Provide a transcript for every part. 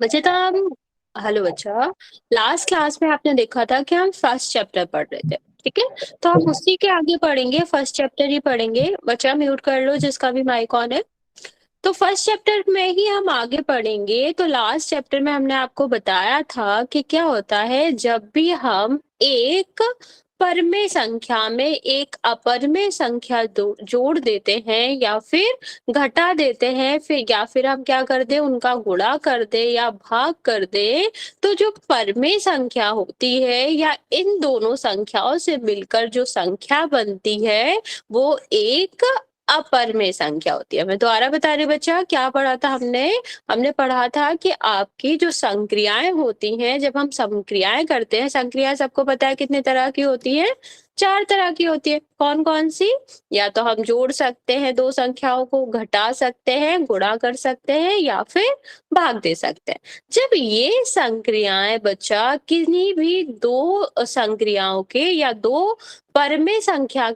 बच्चे तो हम हेलो बच्चा। लास्ट क्लास में आपने देखा था कि हम फर्स्ट चैप्टर पढ़ रहे थे। ठीक है, तो हम उसी के आगे पढ़ेंगे, फर्स्ट चैप्टर ही पढ़ेंगे। बच्चा म्यूट कर लो जिसका भी माइक ऑन है। तो फर्स्ट चैप्टर में ही हम आगे पढ़ेंगे। तो लास्ट चैप्टर में हमने आपको बताया था कि क्या होता है जब भी हम एक परमेय संख्या में एक अपरमेय संख्या जोड़ देते हैं या फिर घटा देते हैं, फिर या फिर हम क्या कर दे, उनका गुणा कर दे या भाग कर दे। तो जो परमेय संख्या होती है या इन दोनों संख्याओं से मिलकर जो संख्या बनती है वो एक अपरमेय संख्या होती है। मैं दोबारा बता रही हूँ बच्चा, क्या पढ़ा था हमने। हमने पढ़ा था कि आपकी जो संक्रियाएं होती हैं, जब हम संक्रियाएं करते हैं, संक्रिया सबको पता है कितने तरह की होती है, चार तरह की होती है। कौन कौन सी? या तो हम जोड़ सकते हैं दो संख्याओं को, घटा सकते हैं, गुणा कर सकते हैं या फिर भाग दे सकते हैं। जब ये संक्रियाएं बच्चा किन्हीं भी दो संक्रियाओं के या दो परमेय संख्याओं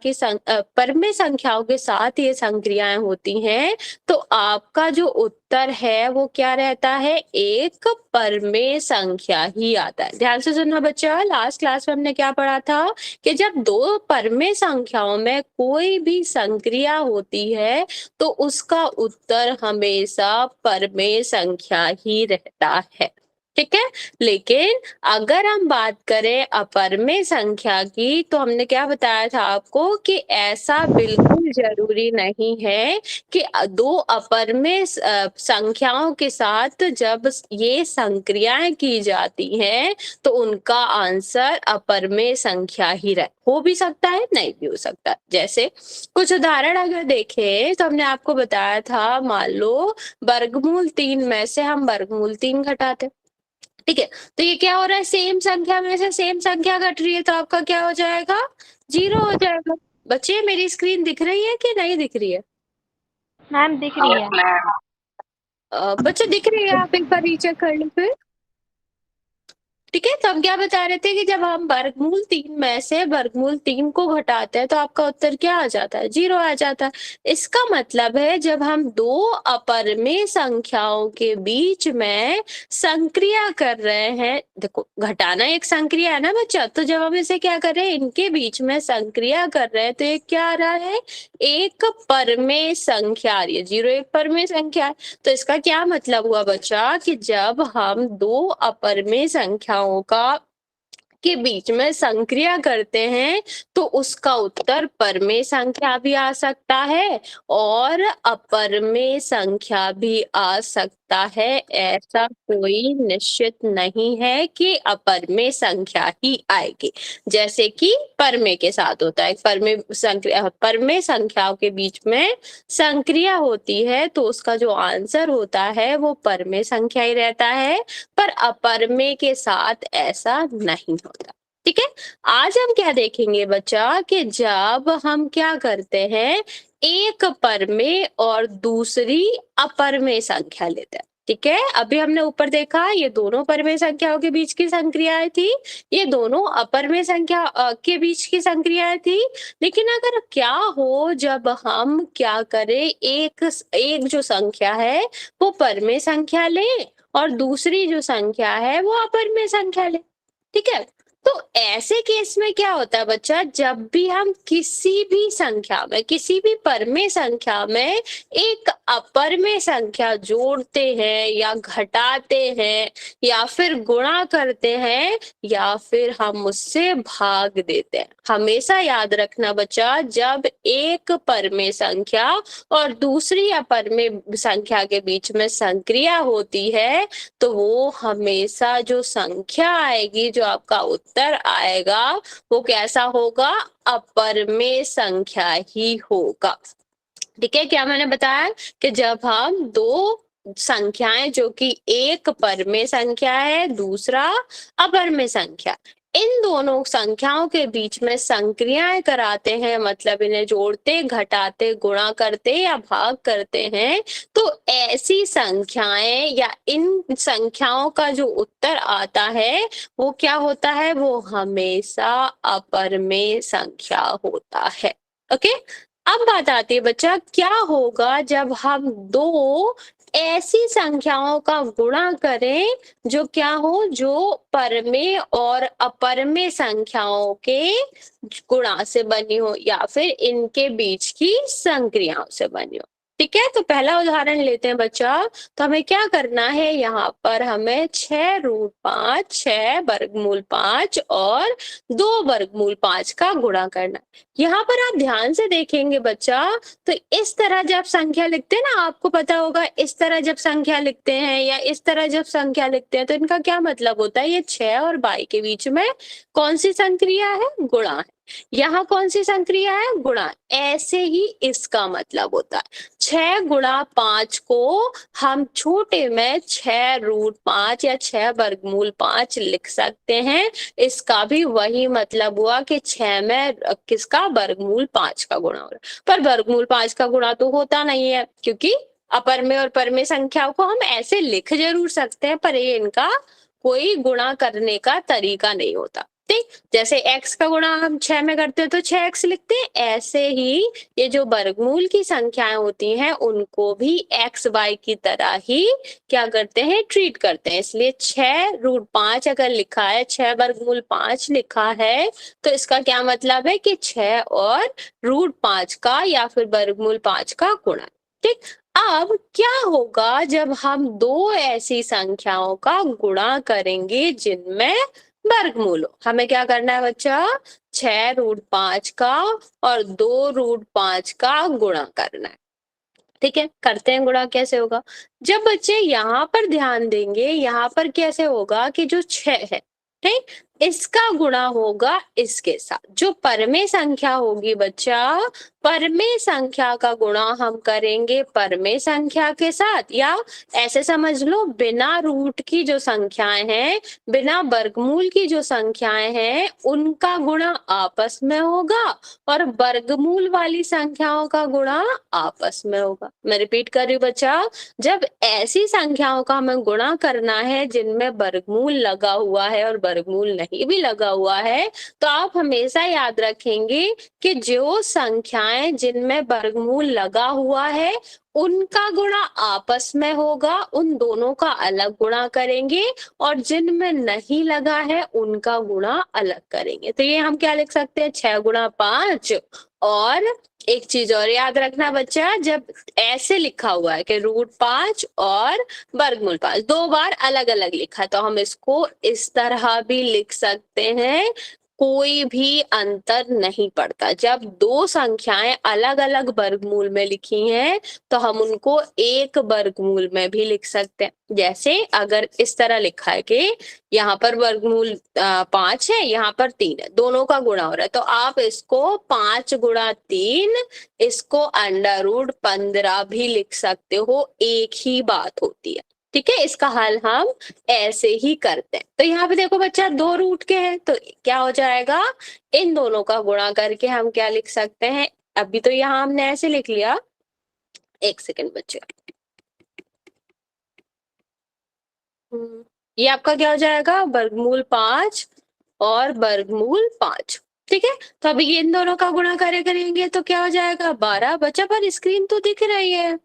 के साथ ये संक्रियाएं होती हैं, तो आपका जो उत्तर है वो क्या रहता है, एक परमेय संख्या ही आता है। ध्यान से सुनना बच्चा, लास्ट क्लास में हमने क्या पढ़ा था कि जब दो परमेय संख्याओं में कोई भी संक्रिया होती है तो उसका उत्तर हमेशा परमेय संख्या ही रहता है। ठीक है, लेकिन अगर हम बात करें अपरमेय संख्या की, तो हमने क्या बताया था आपको कि ऐसा बिल्कुल जरूरी नहीं है कि दो अपरमेय संख्याओं के साथ जब ये संक्रियाएं की जाती हैं तो उनका आंसर अपरमेय संख्या ही हो भी सकता है, नहीं भी हो सकता। जैसे कुछ उदाहरण अगर देखें तो हमने आपको बताया था, मान लो वर्गमूल 3 में से हम वर्गमूल 3 घटाते। ठीक है, तो ये क्या हो रहा है, सेम संख्या में से सेम संख्या घट रही है, तो आपका क्या हो जाएगा, 0 हो जाएगा। बच्चे मेरी स्क्रीन दिख रही है कि नहीं दिख रही है? मैम दिख रही है। बच्चे दिख रही है, आप एक बार रीचेक कर लो फिर। ठीक है, तो हम क्या बता रहे थे कि जब हम वर्गमूल 3 में से वर्गमूल 3 को घटाते हैं तो आपका उत्तर क्या आ जाता है, 0 आ जाता है। इसका मतलब है जब हम दो अपरमेय संख्याओं के बीच में संक्रिया कर रहे हैं, देखो घटाना एक संक्रिया है ना बच्चा, तो जब हम इसे क्या कर रहे हैं, इनके बीच में संक्रिया कर रहे हैं, तो ये क्या आ रहा है, एक परमेय संख्या आ रही है। 0 एक परमेय संख्या है। तो इसका क्या मतलब हुआ बच्चा कि जब हम दो अपरमेय संख्याओं का के बीच में संक्रिया करते हैं तो उसका उत्तर परमेय संख्या भी आ सकता है और अपरमेय संख्या भी आ सकता है। ऐसा कोई निश्चित नहीं है कि अपरमेय संख्या ही आएगी, जैसे कि परमेय के साथ होता है। परमेय संख्याओं के बीच में संक्रिया होती है तो उसका जो आंसर होता है वो परमेय संख्या ही रहता है, पर अपरमेय के साथ ऐसा नहीं होता। ठीक है, आज हम क्या देखेंगे बच्चा कि जब हम क्या करते हैं, एक परमेय और दूसरी अपरमेय संख्या लेते हैं। ठीक है, अभी हमने ऊपर देखा ये दोनों परमेय संख्याओं के बीच की संक्रियाएं थी, ये दोनों अपरमेय संख्या के बीच की संक्रियाएं थी। लेकिन अगर क्या हो जब हम क्या करें, एक एक जो संख्या है वो परमेय संख्या ले और दूसरी जो संख्या है वो अपरमेय संख्या ले। ठीक है, तो ऐसे केस में क्या होता है बच्चा, जब भी हम किसी भी संख्या में, किसी भी परमेय संख्या में एक अपरमेय संख्या जोड़ते हैं या घटाते हैं या फिर गुणा करते हैं या फिर हम उससे भाग देते हैं, हमेशा याद रखना बच्चा, जब एक परमेय संख्या और दूसरी अपरमेय संख्या के बीच में संक्रिया होती है तो वो हमेशा जो संख्या आएगी, जो आपका उत्तर आएगा, वो कैसा होगा, अपरमेय संख्या ही होगा। ठीक है, क्या मैंने बताया कि जब हम दो संख्याएं जो कि एक परमेय संख्या है, दूसरा अपरमेय संख्या, इन दोनों संख्याओं के बीच में संक्रियाएं कराते हैं, मतलब इन्हें जोड़ते, घटाते, गुणा करते या भाग करते हैं, तो ऐसी संख्याएं या इन संख्याओं का जो उत्तर आता है वो क्या होता है, वो हमेशा अपरमेय संख्या होता है। ओके, अब बात आती है बच्चा, क्या होगा जब हम दो ऐसी संख्याओं का गुणा करें जो क्या हो, जो परमेय और अपरमेय संख्याओं के गुणा से बनी हो या फिर इनके बीच की संक्रियाओं से बनी हो। ठीक है, तो पहला उदाहरण लेते हैं बच्चा। तो हमें क्या करना है, यहाँ पर हमें 6√5, 6 वर्गमूल 5 और 2 वर्गमूल 5 का गुणा करना है। यहाँ पर आप ध्यान से देखेंगे बच्चा, तो इस तरह जब संख्या लिखते हैं ना, आपको पता होगा इस तरह जब संख्या लिखते हैं या इस तरह जब संख्या लिखते हैं तो इनका क्या मतलब होता है, ये 6 और 22 के बीच में कौन सी संक्रिया है, गुणा है। यहाँ कौन सी संक्रिया है, गुणा। ऐसे ही इसका मतलब होता है 6 गुणा 5 को हम छोटे में 6√5 या 6 वर्गमूल 5 लिख सकते हैं। इसका भी वही मतलब हुआ कि 6 में किसका, वर्गमूल 5 का गुणा हो रहा है। पर वर्गमूल 5 का गुणा तो होता नहीं है, क्योंकि अपर में और पर में संख्याओं को हम ऐसे लिख जरूर सकते हैं पर ये इनका कोई गुणा करने का तरीका नहीं होता। ठीक, जैसे x का गुणा हम 6 में करते हैं तो 6x लिखते हैं, ऐसे ही ये जो वर्गमूल की संख्याएं होती हैं उनको भी x y की तरह ही क्या करते हैं, ट्रीट करते हैं। इसलिए 6√5 अगर लिखा है, 6 वर्गमूल 5 लिखा है, तो इसका क्या मतलब है कि 6 और √5 का या फिर वर्गमूल 5 का गुणा। ठीक, अब क्या होगा जब हम दो ऐसी संख्याओं का गुणा करेंगे जिनमें वर्गमूल हो। हमें क्या करना है बच्चा, 6√5 का और 2√5 का गुणा करना है। ठीक है, करते हैं गुणा। कैसे होगा, जब बच्चे यहाँ पर ध्यान देंगे, यहाँ पर कैसे होगा कि जो 6 है, ठीक, इसका गुणा होगा इसके साथ। जो परमेय संख्या होगी बच्चा, परमेय संख्या का गुणा हम करेंगे परमेय संख्या के साथ, या ऐसे समझ लो बिना रूट की जो संख्याएं हैं, बिना वर्गमूल की जो संख्याएं हैं, उनका गुणा आपस में होगा और वर्गमूल वाली संख्याओं का गुणा आपस में होगा। मैं रिपीट कर रही हूँ बच्चा, जब ऐसी संख्याओं का हमें गुणा करना है जिनमें वर्गमूल लगा हुआ है और वर्गमूल नहीं भी लगा हुआ है, तो आप हमेशा याद रखेंगे कि जो संख्याएं जिनमें वर्गमूल लगा हुआ है उनका गुणा आपस में होगा, उन दोनों का अलग गुणा करेंगे, और जिनमें नहीं लगा है उनका गुणा अलग करेंगे। तो ये हम क्या लिख सकते हैं, 6 गुणा 5। और एक चीज और याद रखना बच्चा, जब ऐसे लिखा हुआ है कि √5 और वर्गमूल 5 दो बार अलग अलग लिखा, तो हम इसको इस तरह भी लिख सकते हैं, कोई भी अंतर नहीं पड़ता। जब दो संख्याएं अलग अलग वर्गमूल में लिखी हैं तो हम उनको एक वर्गमूल में भी लिख सकते हैं। जैसे अगर इस तरह लिखा है कि यहाँ पर वर्गमूल 5 है, यहाँ पर 3 है, दोनों का गुणा हो रहा है, तो आप इसको 5 गुणा 3, इसको √15 भी लिख सकते हो, एक ही बात होती है। ठीक है, इसका हल हम ऐसे ही करते हैं। तो यहाँ पे देखो बच्चा, 2 रूट के हैं, तो क्या हो जाएगा, इन दोनों का गुणा करके हम क्या लिख सकते हैं, अभी तो यहाँ हमने ऐसे लिख लिया, एक सेकंड बच्चे, ये आपका क्या हो जाएगा, वर्गमूल 5 और वर्गमूल 5। ठीक है, तो अभी इन दोनों का गुणा करेंगे तो क्या हो जाएगा, 12। बच्चा पर स्क्रीन तो दिख रही है,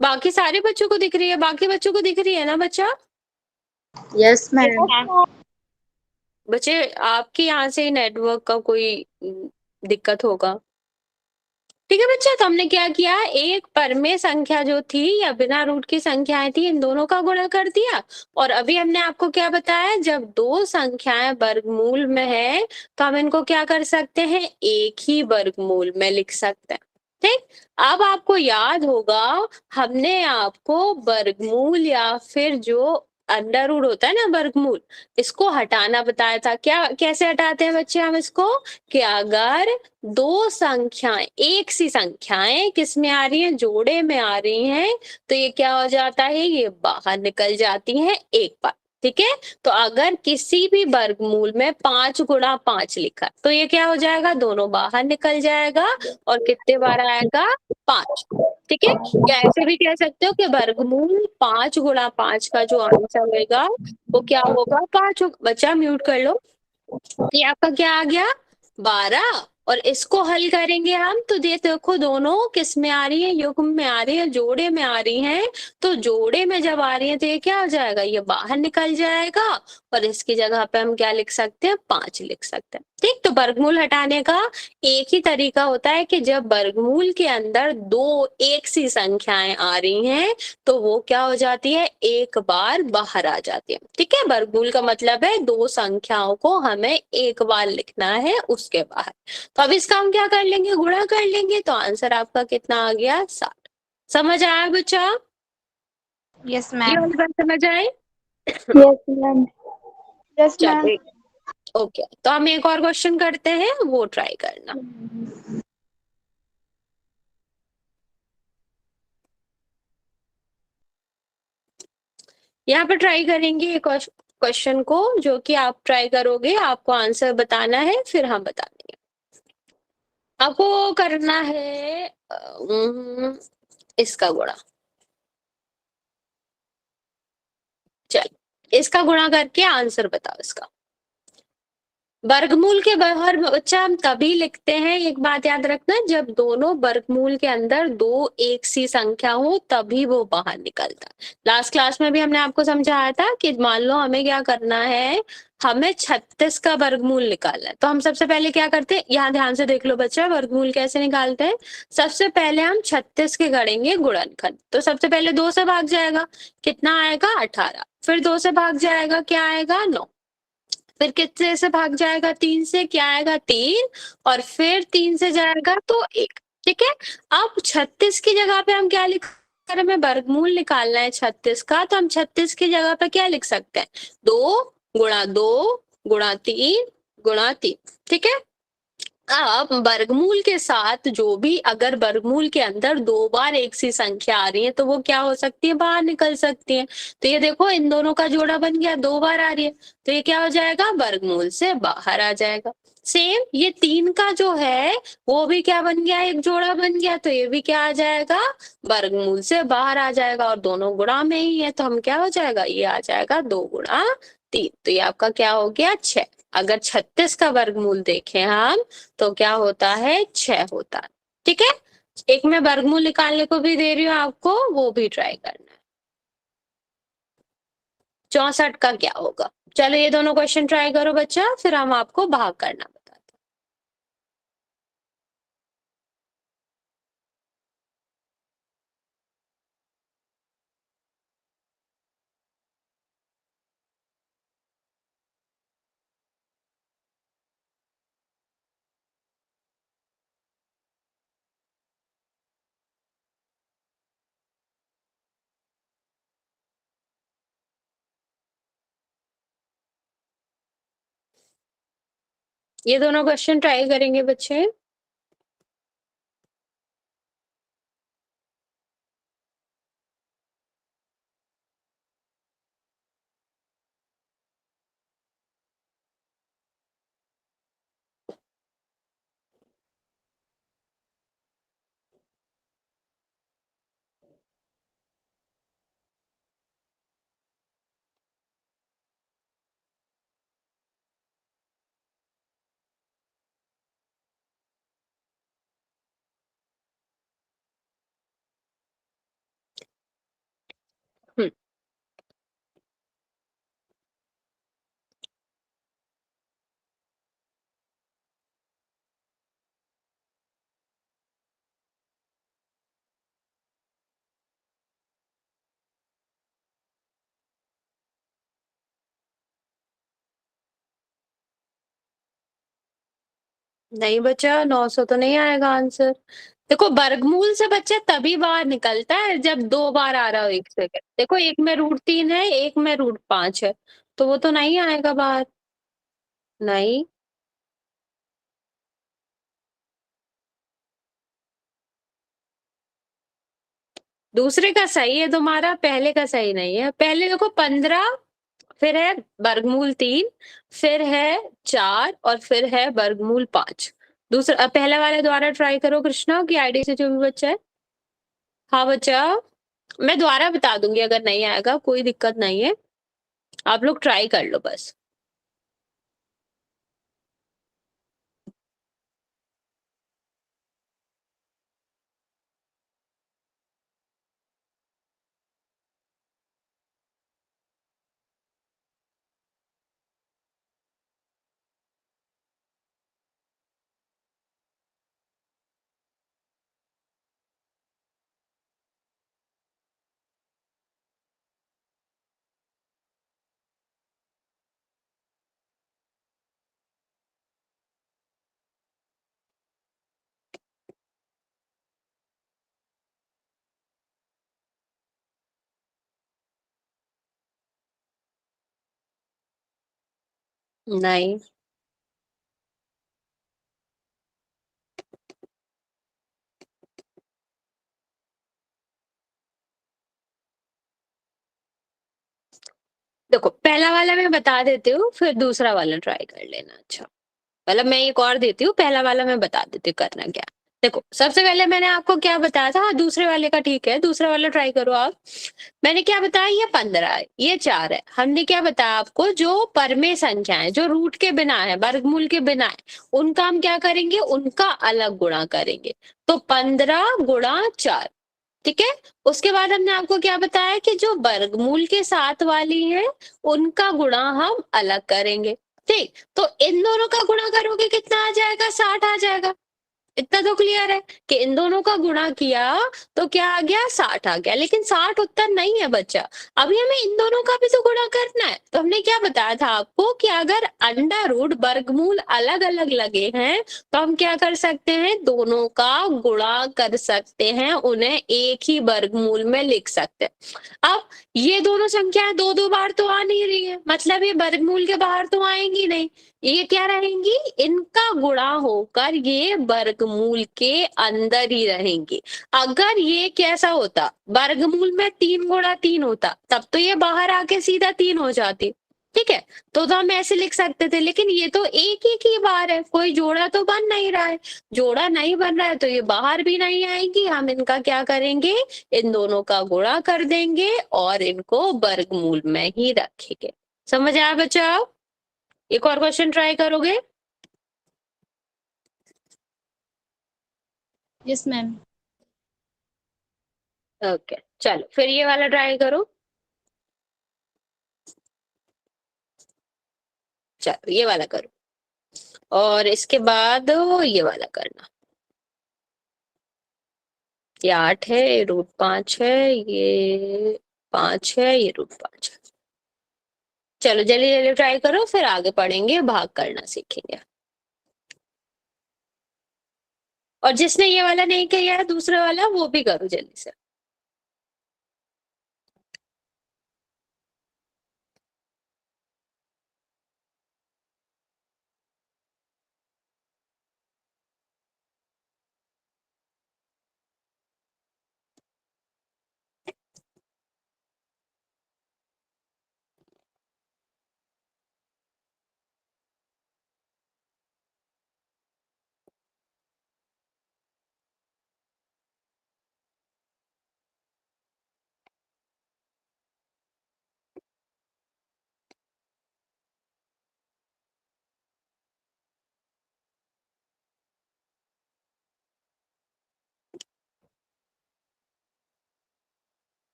बाकी सारे बच्चों को दिख रही है, बाकी बच्चों को दिख रही है ना बच्चा? Yes ma'am. बच्चे आपके यहाँ से नेटवर्क का कोई दिक्कत होगा। ठीक है बच्चा, तो हमने क्या किया, एक परमेय संख्या जो थी या बिना रूट की संख्याएं थी, इन दोनों का गुणा कर दिया। और अभी हमने आपको क्या बताया, जब दो संख्याएं वर्गमूल में है तो हम इनको क्या कर सकते हैं, एक ही वर्गमूल में लिख सकते हैं। ठीक, अब आपको याद होगा हमने आपको वर्गमूल या फिर जो अंडर रूट होता है ना, वर्गमूल, इसको हटाना बताया था। क्या, कैसे हटाते हैं बच्चे हम इसको, कि अगर दो संख्याएं, एक सी संख्याएं किस में आ रही हैं, जोड़े में आ रही हैं, तो ये क्या हो जाता है, ये बाहर निकल जाती हैं एक बार। ठीक है, तो अगर किसी भी वर्गमूल में 5 गुणा 5 लिखा तो ये क्या हो जाएगा, दोनों बाहर निकल जाएगा और कितने बार आएगा, 5। ठीक है, या ऐसे भी कह सकते हो कि वर्गमूल 5 गुणा 5 का जो आंसर होगा वो क्या होगा, 5 होगा। बच्चा म्यूट कर लो। ये आपका क्या आ गया, 12। और इसको हल करेंगे हम तो देखो दोनों किस में आ रही है, युग्म में आ रही है, जोड़े में आ रही हैं। तो जोड़े में जब आ रही है तो ये क्या हो जाएगा, ये बाहर निकल जाएगा और इसकी जगह पे हम क्या लिख सकते हैं, 5 लिख सकते हैं। ठीक, तो वर्गमूल हटाने का एक ही तरीका होता है कि जब वर्गमूल के अंदर दो एक सी संख्याएं आ रही हैं तो वो क्या हो जाती है, एक बार बाहर आ जाती है। ठीक है, वर्गमूल का मतलब है दो संख्याओं को हमें एक बार लिखना है उसके बाहर। तो अब इसका हम क्या कर लेंगे, गुणा कर लेंगे, तो आंसर आपका कितना आ गया, 60। समझ आया बच्चा, यस ये मैम। वाली बात समझ आए। Yes, ma'am. Yes, ma'am. चलिए, ओके, तो हम एक और क्वेश्चन करते हैं, वो ट्राई करना। यहाँ पर ट्राई करेंगे एक क्वेश्चन को, जो कि आप ट्राई करोगे, आपको आंसर बताना है, फिर हम बता देंगे। आपको करना है इसका गुणा। चल, इसका गुणा करके आंसर बताओ इसका। वर्गमूल के बाहर बच्चा हम तभी लिखते हैं, एक बात याद रखना, जब दोनों वर्गमूल के अंदर दो एक सी संख्या हो तभी वो बाहर निकलता है। लास्ट क्लास में भी हमने आपको समझाया था कि मान लो हमें क्या करना है, हमें 36 का वर्गमूल निकालना है। तो हम सबसे पहले क्या करते हैं, यहाँ ध्यान से देख लो बच्चा, वर्गमूल कैसे निकालते हैं। सबसे पहले हम 36 के गढ़ेंगे गुणनखंड। तो सबसे पहले 2 से भाग जाएगा, कितना आएगा, 18। फिर 2 से भाग जाएगा, क्या आएगा, 9। फिर कितने से भाग जाएगा, 3 से, क्या आएगा, 3। और फिर 3 से जाएगा तो 1। ठीक है, अब 36 की जगह पे हम क्या लिख, अगर हमें वर्गमूल निकालना है 36 का, तो हम 36 की जगह पे क्या लिख सकते हैं, 2 गुणा 2 गुणा 3 गुणा 3। ठीक है, अब वर्गमूल के साथ जो भी, अगर वर्गमूल के अंदर दो बार एक सी संख्या आ रही है तो वो क्या हो सकती है, बाहर निकल सकती है। तो ये देखो इन दोनों का जोड़ा बन गया, 2 बार आ रही है, तो ये क्या हो जाएगा, वर्गमूल से बाहर आ जाएगा। सेम ये 3 का जो है वो भी क्या बन गया, एक जोड़ा बन गया, तो ये भी क्या आ जाएगा, वर्गमूल से बाहर आ जाएगा, और दोनों गुणा में ही है, तो हम क्या हो जाएगा, ये आ जाएगा 2 गुणा 3। तो ये आपका क्या हो गया, 6। अगर 36 का वर्गमूल देखें हम तो क्या होता है, 6 होता है। ठीक है, एक मैं वर्गमूल निकालने को भी दे रही हूँ आपको, वो भी ट्राई करना है। 64 का क्या होगा, चलो ये दोनों क्वेश्चन ट्राई करो बच्चा, फिर हम आपको भाग करना बताते हैं। ये दोनों क्वेश्चन ट्राई करेंगे बच्चे। हम्म, नहीं बच्चा, 900 तो नहीं आएगा आंसर। देखो वर्गमूल से बच्चा तभी बाहर निकलता है जब 2 बार आ रहा हो एक सेकंड। देखो एक में √3 है, एक में √5 है, तो वो तो नहीं आएगा बाहर, नहीं। दूसरे का सही है तुम्हारा, पहले का सही नहीं है। पहले देखो 15, फिर है वर्गमूल 3, फिर है 4, और फिर है वर्गमूल 5। दूसरा पहले वाले द्वारा ट्राई करो कृष्णा की आईडी से, जो भी बच्चा है। हाँ बच्चा, मैं दोबारा बता दूंगी, अगर नहीं आएगा कोई दिक्कत नहीं है, आप लोग ट्राई कर लो बस। नहीं। देखो पहला वाला मैं बता देती हूँ, फिर दूसरा वाला ट्राई कर लेना। अच्छा, मतलब मैं एक और देती हूँ, पहला वाला मैं बता देती हूँ करना क्या। देखो सबसे पहले मैंने आपको क्या बताया था, हाँ दूसरे वाले का ठीक है, दूसरा वाला ट्राई करो आप। मैंने क्या बताया, ये 15 है, ये 4 है। हमने क्या बताया आपको, जो परमेय संख्या है, जो रूट के बिना है, वर्गमूल के बिना है, उनका हम क्या करेंगे, उनका अलग गुणा करेंगे। तो 15 गुणा 4, ठीक है। उसके बाद हमने आपको क्या बताया कि जो वर्गमूल के साथ वाली है, उनका गुणा हम अलग करेंगे। ठीक, तो इन दोनों का गुणा करोगे कितना आ जाएगा, 60 आ जाएगा। इतना तो क्लियर है कि इन दोनों का गुणा किया तो क्या आ गया, 60 आ गया। लेकिन 60 उत्तर नहीं है बच्चा, अभी हमें इन दोनों का भी तो गुणा करना है। तो हमने क्या बताया था आपको कि अगर अंडर रूट वर्गमूल अलग अलग लगे हैं तो हम क्या कर सकते हैं, दोनों का गुणा कर सकते हैं, उन्हें एक ही वर्गमूल में लिख सकते हैं। अब ये दोनों संख्याएं दो दो बार तो आ नहीं रही है, मतलब ये वर्गमूल के बाहर तो आएंगी नहीं, ये क्या रहेंगी, इनका गुणा होकर ये वर्गमूल के अंदर ही रहेंगी। अगर ये कैसा होता, वर्गमूल में 3 गुणा 3 होता, तब तो ये बाहर आके सीधा 3 हो जाती, ठीक है। तो हम ऐसे लिख सकते थे, लेकिन ये तो एक एक ही बार है, कोई जोड़ा तो बन नहीं रहा है। जोड़ा नहीं बन रहा है तो ये बाहर भी नहीं आएंगी। हम इनका क्या करेंगे, इन दोनों का गुणा कर देंगे और इनको वर्गमूल में ही रखेंगे। समझ आया बच्चा? एक और क्वेश्चन ट्राई करोगे? Yes ma'am. ओके चलो फिर ये वाला ट्राई करो। चलो ये वाला करो और इसके बाद ये वाला करना। ये 8 है, ये रूट 5 है, ये 5 है, ये रूट 5 है। चलो जल्दी जल्दी ट्राई करो, फिर आगे पढ़ेंगे, भाग करना सीखेंगे। और जिसने ये वाला नहीं किया है दूसरा वाला, वो भी करो जल्दी से।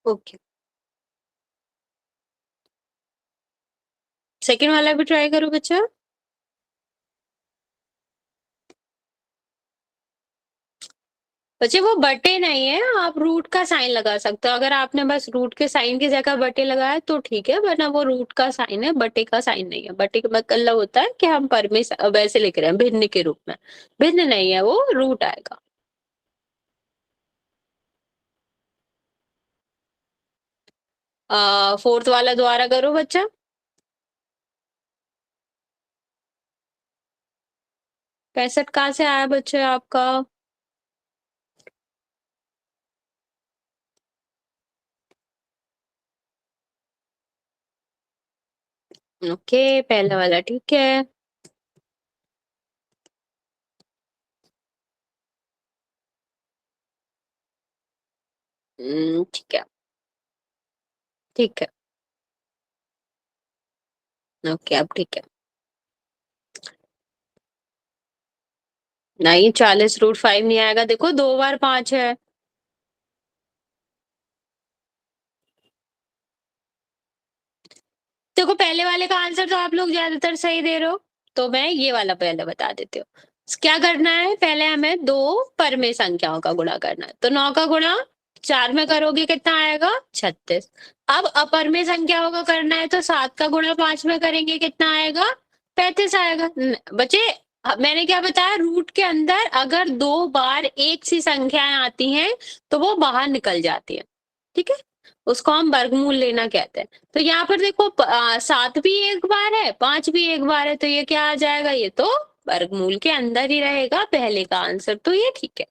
ओके सेकंड वाला भी ट्राई करो बच्चा। बच्चे वो बटे नहीं है, आप रूट का साइन लगा सकते हो। अगर आपने बस रूट के साइन की जगह बटे लगाया तो ठीक है, वरना वो रूट का साइन है, बटे का साइन नहीं है। बटे का मतलब होता है कि हम वैसे लिख रहे हैं भिन्न के रूप में, भिन्न नहीं है वो, रूट आएगा। फोर्थ वाला दोबारा करो बच्चा। कैसेट कहाँ से आया बच्चे आपका? ओके पहला वाला ठीक है। ठीक है ठीक है। ओके अब ठीक है। नहीं 40√5 नहीं आएगा, देखो 2 बार 5 है। देखो पहले वाले का आंसर तो आप लोग ज्यादातर सही दे रहे हो, तो मैं ये वाला पहले बता देती हूँ। क्या करना है, पहले हमें 2 परमेय संख्याओं का गुणा करना है। तो 9 का गुणा 4 में करोगे कितना आएगा, 36। अब अपरमेय संख्याओं का करना है, तो 7 का गुणा 5 में करेंगे कितना आएगा, 35 आएगा। बच्चे मैंने क्या बताया, रूट के अंदर अगर 2 बार एक सी संख्याएं आती हैं तो वो बाहर निकल जाती है, ठीक है, उसको हम वर्गमूल लेना कहते हैं। तो यहाँ पर देखो 7 भी एक बार है, 5 भी एक बार है, तो ये क्या आ जाएगा, ये तो वर्गमूल के अंदर ही रहेगा, पहले का आंसर तो ये ठीक है।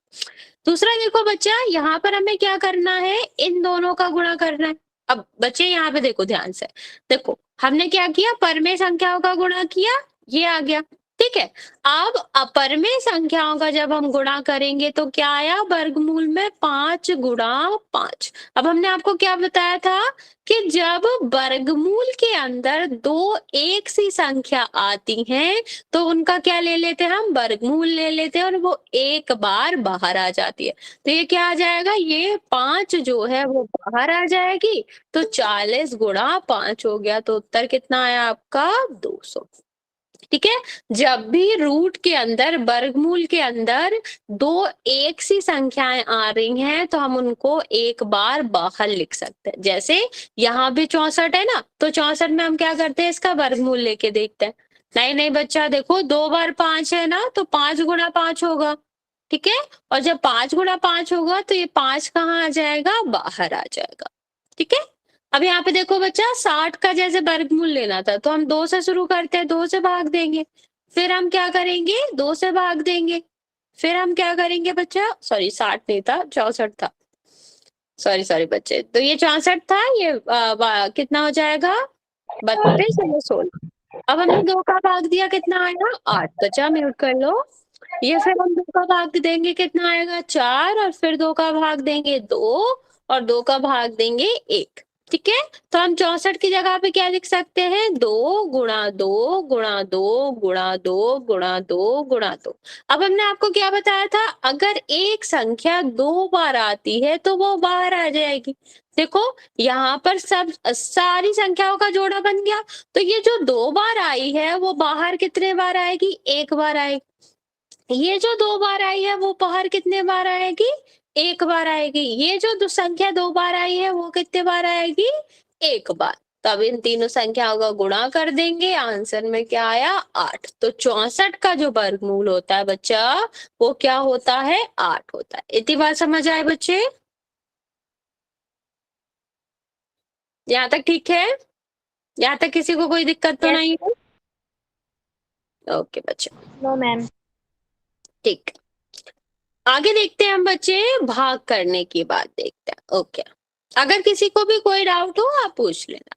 दूसरा देखो बच्चा, यहाँ पर हमें क्या करना है, इन दोनों का गुणा करना है। अब बच्चे यहाँ पे देखो ध्यान से, देखो हमने क्या किया, परमेय संख्याओं का गुणा किया, ये आ गया, ठीक है। अब अपरमेय संख्याओं का जब हम गुणा करेंगे तो क्या आया, वर्गमूल में 5 गुणा 5। अब हमने आपको क्या बताया था कि जब वर्गमूल के अंदर 2 एक सी संख्या आती हैं तो उनका क्या ले लेते हैं, हम वर्गमूल ले लेते हैं और वो एक बार बाहर आ जाती है। तो ये क्या आ जाएगा, ये 5 जो है वो बाहर आ जाएगी, तो 40 गुणा 5 हो गया, तो उत्तर कितना आया आपका, 200। ठीक है, जब भी रूट के अंदर, वर्गमूल के अंदर 2 एक सी संख्याएं आ रही हैं तो हम उनको एक बार बाहर लिख सकते हैं। जैसे यहाँ भी 64 है ना, तो 64 में हम क्या करते हैं, इसका वर्गमूल लेके देखते हैं। नहीं नहीं बच्चा, देखो 2 बार 5 है ना, तो 5 गुणा 5 होगा, ठीक है, और जब 5 गुणा 5 होगा तो ये 5 कहाँ आ जाएगा, बाहर आ जाएगा, ठीक है। अब यहाँ पे देखो बच्चा, 60 का जैसे वर्गमूल लेना था तो हम 2 से शुरू करते हैं, 2 से भाग देंगे, फिर हम क्या करेंगे, 2 से भाग देंगे, फिर हम क्या करेंगे बच्चा, सॉरी 60 नहीं था, 64 था, सॉरी सॉरी बच्चे, तो ये 64 था, ये कितना हो जाएगा, 32 और 16। अब हमने 2 का भाग दिया, कितना आया, 8। बच्चा म्यूट कर लो। ये फिर हम 2 का भाग देंगे, कितना आएगा, 4, और फिर 2 का भाग देंगे 2, और 2 का भाग देंगे 1, ठीक है। तो हम 64 की जगह पे क्या लिख सकते हैं, 2 गुणा 2 गुणा 2 गुणा 2 गुणा 2 गुणा 2। अब हमने आपको क्या बताया था, अगर एक संख्या 2 बार आती है तो वो बाहर आ जाएगी। देखो यहाँ पर सब सारी संख्याओं का जोड़ा बन गया, तो ये जो 2 बार आई है वो बाहर कितने बार आएगी, 1 बार आएगी। ये जो 2 बार आई है वो बाहर कितने बार आएगी, 1 बार आएगी। ये जो संख्या 2 बार आई है वो कितने बार आएगी, 1 बार। तो अब इन तीनों संख्याओं का गुणा कर देंगे, आंसर में क्या आया, 8। तो 64 का जो वर्गमूल होता है बच्चा, वो क्या होता है, 8 होता है। इतनी बात समझ आए बच्चे, यहाँ तक ठीक है, यहाँ तक किसी को कोई दिक्कत तो Yes. नहीं है, ओके बच्चे, No, ma'am. ठीक। आगे देखते हैं हम बच्चे, भाग करने की बात देखते हैं, ओके। अगर किसी को भी कोई डाउट हो आप पूछ लेना।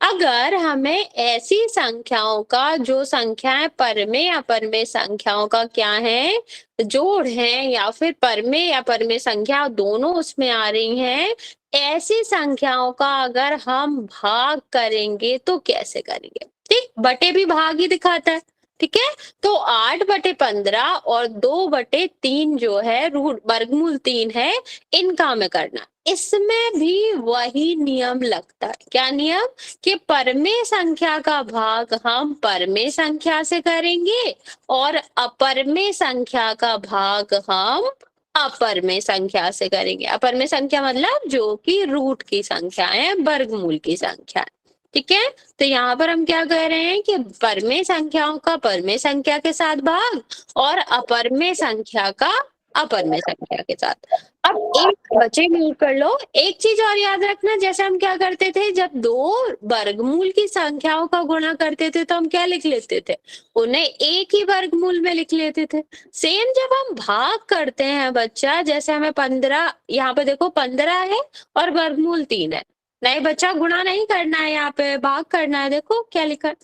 अगर हमें ऐसी संख्याओं का, जो संख्याएं परमेय या अपरमेय संख्याओं का क्या है, जोड़ है, या फिर परमेय या परमेय संख्या दोनों उसमें आ रही हैं, ऐसी संख्याओं का अगर हम भाग करेंगे तो कैसे करेंगे, ठीक, बटे भी भाग ही दिखाता है, ठीक है। तो 8/15 और 2/3 जो है, रूट वर्गमूल 3 है, इनका हमें करना। इसमें भी वही नियम लगता है, क्या नियम, कि परमेय संख्या का भाग हम परमेय संख्या से करेंगे और अपरमेय संख्या का भाग हम अपरमेय संख्या से करेंगे। अपरमेय संख्या मतलब जो कि रूट की संख्या है, वर्गमूल की संख्या है, ठीक है। तो यहाँ पर हम क्या कह रहे हैं कि परमेय संख्याओं का परमेय संख्या के साथ भाग और अपरमेय संख्या का अपरमेय संख्या के साथ। अब एक बच्चे म्यूट कर लो, एक चीज और याद रखना, जैसे हम क्या करते थे, जब 2 वर्गमूल की संख्याओं का गुणा करते थे तो हम क्या लिख लेते थे, उन्हें एक ही वर्गमूल में लिख लेते थे। सेम जब हम भाग करते हैं बच्चा, जैसे हमें 15, यहाँ पे देखो 15 है और वर्गमूल 3 है, नहीं बच्चा गुणा नहीं करना है, यहाँ पे भाग करना है। देखो क्या लिखा है,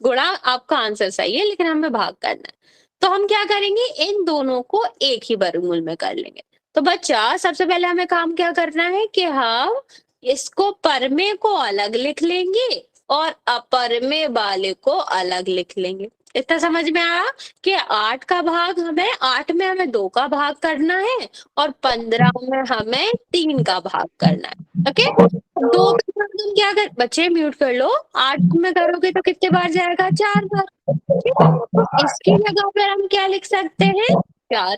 गुणा आपका आंसर सही है लेकिन हमें भाग करना है। तो हम क्या करेंगे, इन दोनों को एक ही वर्गमूल में कर लेंगे। तो बच्चा सबसे पहले हमें काम क्या करना है कि हम इसको परमेय को अलग लिख लेंगे और अपरमेय वाले को अलग लिख लेंगे। इतना समझ में आया कि 8 का भाग हमें, 8 में हमें 2 का भाग करना है और 15 में हमें 3 का भाग करना है, ओके। 2 का भाग हम क्या कर, बच्चे म्यूट कर लो, 8 में करोगे तो कितने बार जाएगा, 4 बार, ठीक है? तो इसकी जगह पर हम क्या लिख सकते हैं, 4।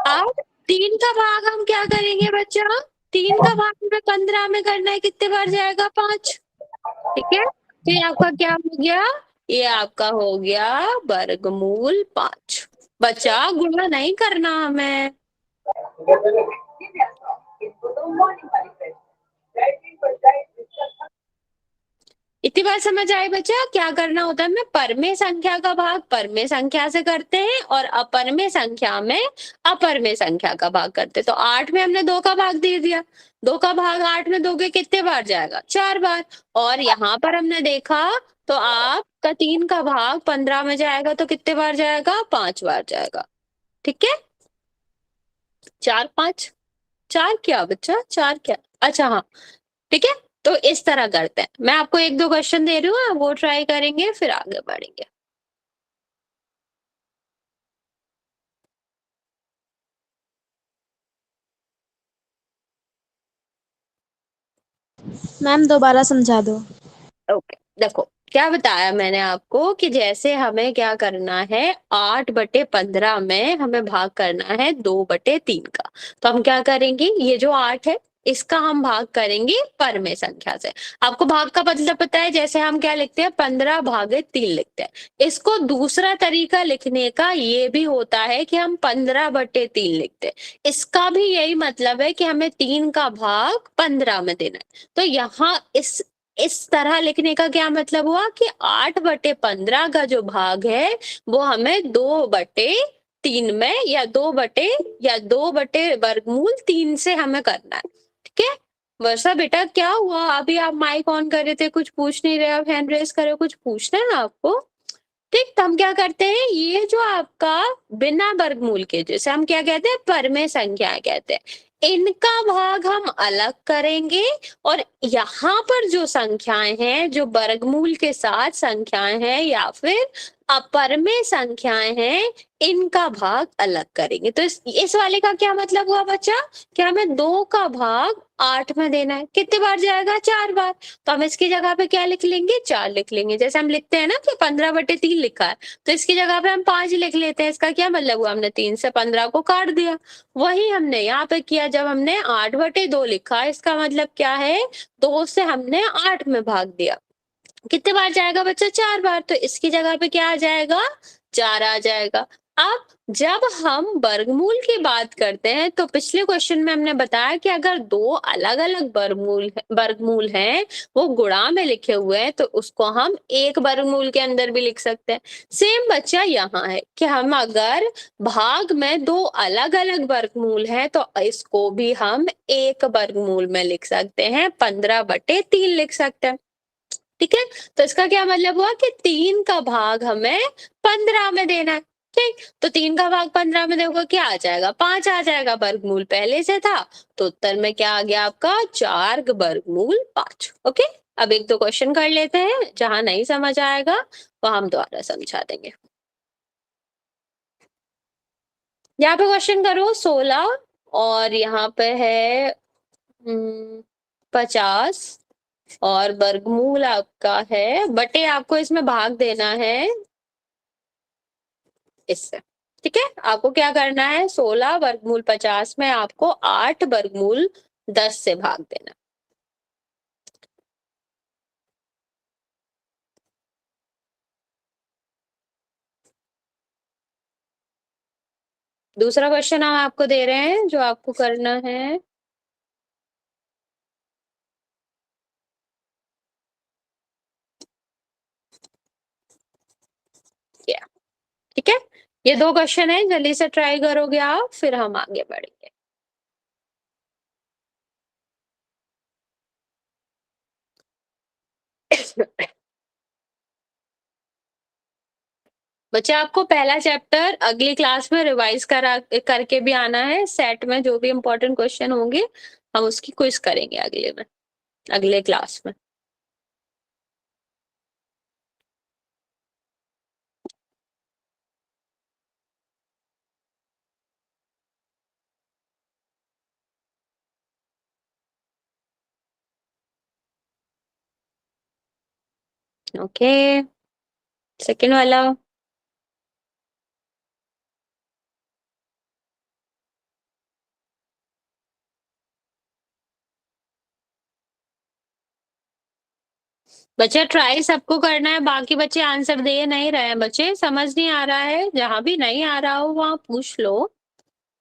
अब 3 का भाग हम क्या करेंगे बच्चा, 3 का भाग हमें 15 में करना है, कितने बार जाएगा, 5, ठीक है। तो ये आपका क्या हो गया, ये आपका हो गया वर्गमूल 5। बच्चा गुणा नहीं करना हमें। इतनी बात समझ आई बच्चा? क्या करना होता है? हमें परमेय संख्या का भाग परमेय संख्या से करते हैं और अपरमेय संख्या में अपरमेय संख्या का भाग करते हैं। तो 8 में हमने 2 का भाग दे दिया। 2 का भाग 8 में दोगे कितने बार जाएगा? 4 बार। और यहाँ पर हमने देखा तो आपका 3 का भाग 15 में जाएगा तो कितने बार जाएगा? 5 बार जाएगा। ठीक है, 4 5 4 क्या बच्चा? 4 क्या? अच्छा हाँ, ठीक है। तो इस तरह करते हैं। मैं आपको 1-2 क्वेश्चन दे रही हूँ, आप वो ट्राई करेंगे फिर आगे बढ़ेंगे। मैम दोबारा समझा दो। ओके, देखो क्या बताया मैंने आपको कि जैसे हमें क्या करना है, 8/15 में हमें भाग करना है 2/3 का। तो हम क्या करेंगे, ये जो 8 है इसका हम भाग करेंगे परमेय संख्या से। आपको भाग का मतलब पता है, जैसे हम क्या लिखते हैं 15/3 लिखते हैं। इसको दूसरा तरीका लिखने का ये भी होता है कि हम 15/3 लिखते हैं। इसका भी यही मतलब है कि हमें 3 का भाग 15 में देना है। तो यहाँ इस तरह लिखने का क्या मतलब हुआ कि 8/15 का जो भाग है वो हमें 2/3 में या 2 बटे वर्गमूल 3 से हमें करना है। ठीक है वर्षा बेटा, क्या हुआ? अभी आप माइक ऑन कर रहे थे, कुछ पूछ नहीं रहे, आप हैंड रेस कर रहे हो, कुछ पूछना है ना आपको? ठीक, तो हम क्या करते हैं, ये जो आपका बिना वर्गमूल के, जैसे हम क्या कहते हैं परमेय संख्या कहते हैं, इनका भाग हम अलग करेंगे। और यहाँ पर जो संख्याएं हैं, जो वर्गमूल के साथ संख्याएं हैं या फिर अपरमेय संख्याएं हैं, इनका भाग अलग करेंगे। तो इस वाले का क्या मतलब हुआ बच्चा कि हमें 2 का भाग 8 में देना है। कितने बार जाएगा? 4 बार। तो हम इसकी जगह पे क्या लिख लेंगे? 4 लिख लेंगे। जैसे हम लिखते हैं ना कि 15/3 लिखा है, तो इसकी जगह पे हम 5 लिख लेते हैं। इसका क्या मतलब हुआ? हमने 3 से 15 को काट दिया। वही हमने यहाँ पे किया, जब हमने 8/2 लिखा, इसका मतलब क्या है? 2 से हमने 8 में भाग दिया। कितने बार जाएगा बच्चा? 4 बार। तो इसकी जगह पे क्या आ जाएगा? 4 आ जाएगा। अब जब हम वर्गमूल की बात करते हैं तो पिछले क्वेश्चन में हमने बताया कि अगर 2 अलग-अलग वर्गमूल हैं, वो गुणा में लिखे हुए हैं, तो उसको हम एक वर्गमूल के अंदर भी लिख सकते हैं। सेम बच्चा यहाँ है कि हम अगर भाग में 2 अलग-अलग वर्गमूल हैं तो इसको भी हम एक वर्गमूल में लिख सकते हैं, 15/3 लिख सकते हैं। ठीक है, तो इसका क्या मतलब हुआ कि 3 का भाग हमें 15 में देना है। ठीक, तो 3 का भाग 15 में देखो क्या आ जाएगा? 5 आ जाएगा, वर्गमूल पहले से था। तो उत्तर में क्या आ गया आपका? 4/5। ओके, अब 1-2 क्वेश्चन कर लेते हैं, जहां नहीं समझ आएगा वो हम दोबारा समझा देंगे। यहाँ पे क्वेश्चन करो 16 और यहाँ पे है 50 और वर्गमूल आपका है, बटे आपको इसमें भाग देना है इससे। ठीक है, आपको क्या करना है? 16/50 में आपको 8/10 से भाग देना। दूसरा क्वेश्चन हम आपको दे रहे हैं, जो आपको करना है क्या? ठीक है, ये 2 क्वेश्चन है, जल्दी से ट्राई करोगे आप, फिर हम आगे बढ़ेंगे। बच्चे आपको पहला चैप्टर अगली क्लास में रिवाइज करा करके भी आना है। सेट में जो भी इम्पोर्टेंट क्वेश्चन होंगे हम उसकी क्विज करेंगे अगले क्लास में। ओके, सेकेंड वाला। बच्चा ट्राई सबको करना है, बाकी बच्चे आंसर दे नहीं रहे हैं। बच्चे समझ नहीं आ रहा है, जहां भी नहीं आ रहा हो वहां पूछ लो।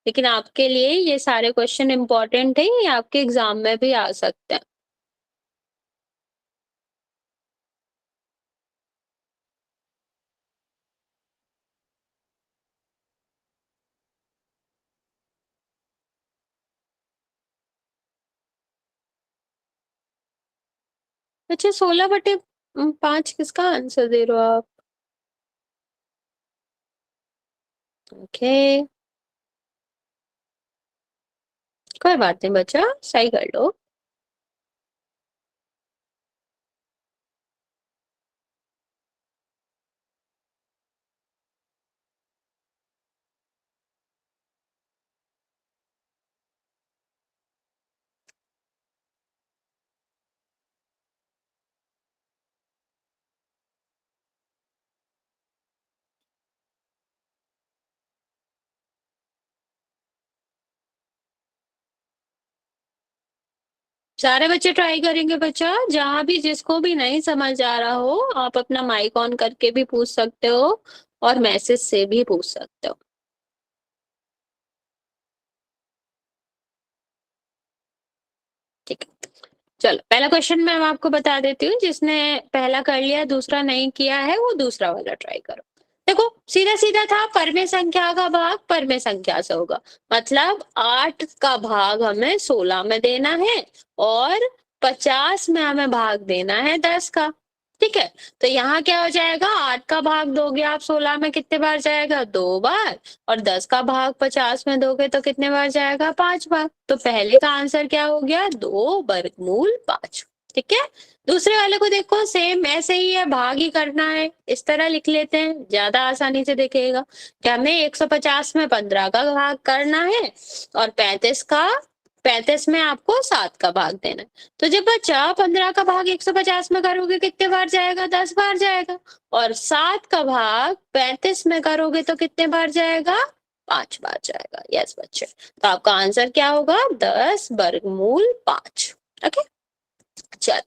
लेकिन आपके लिए ये सारे क्वेश्चन इंपॉर्टेंट है, ये आपके एग्जाम में भी आ सकते हैं। अच्छा, 16/5 किसका आंसर दे रहे हो आप? ओके, कोई बात नहीं बच्चा, सही कर लो। सारे बच्चे ट्राई करेंगे बच्चा, जहां भी जिसको भी नहीं समझ आ रहा हो आप अपना माइक ऑन करके भी पूछ सकते हो और मैसेज से भी पूछ सकते हो। ठीक है, चलो पहला क्वेश्चन मैं आपको बता देती हूँ। जिसने पहला कर लिया दूसरा नहीं किया है वो दूसरा वाला ट्राई करो। देखो सीधा सीधा था, परमे संख्या का भाग परमे संख्या से होगा। मतलब 8 का भाग हमें 16 में देना है और 50 में हमें भाग देना है 10 का। ठीक है, तो यहाँ क्या हो जाएगा, 8 का भाग दोगे आप 16 में कितने बार जाएगा, 2 बार। और 10 का भाग 50 में दोगे तो कितने बार जाएगा, 5 बार। तो पहले का आंसर क्या हो गया, 2/5। ठीक है, दूसरे वाले को देखो, सेम ऐसे ही है, भाग ही करना है। इस तरह लिख लेते हैं, ज्यादा आसानी से दिखेगा कि हमें 150 में 15 का भाग करना है और 35 में आपको 7 का भाग देना है। तो जब बच्चा 15 का भाग 150 में करोगे कितने बार जाएगा, 10 बार जाएगा। और 7 का भाग 35 में करोगे तो कितने बार जाएगा, 5 बार जाएगा। यस बच्चे, तो आपका आंसर क्या होगा, 10/5। ओके, चल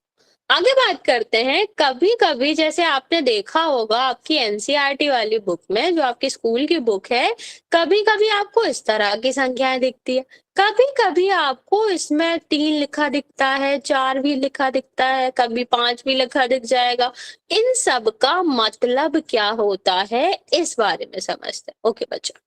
आगे बात करते हैं। कभी कभी जैसे आपने देखा होगा आपकी एनसीईआरटी वाली बुक में, जो आपकी स्कूल की बुक है, कभी कभी आपको इस तरह की संख्याएं दिखती है, कभी कभी आपको इसमें 3 लिखा दिखता है, 4 भी लिखा दिखता है, कभी 5 भी लिखा दिख जाएगा। इन सब का मतलब क्या होता है इस बारे में समझते हैं। ओके बच्चा,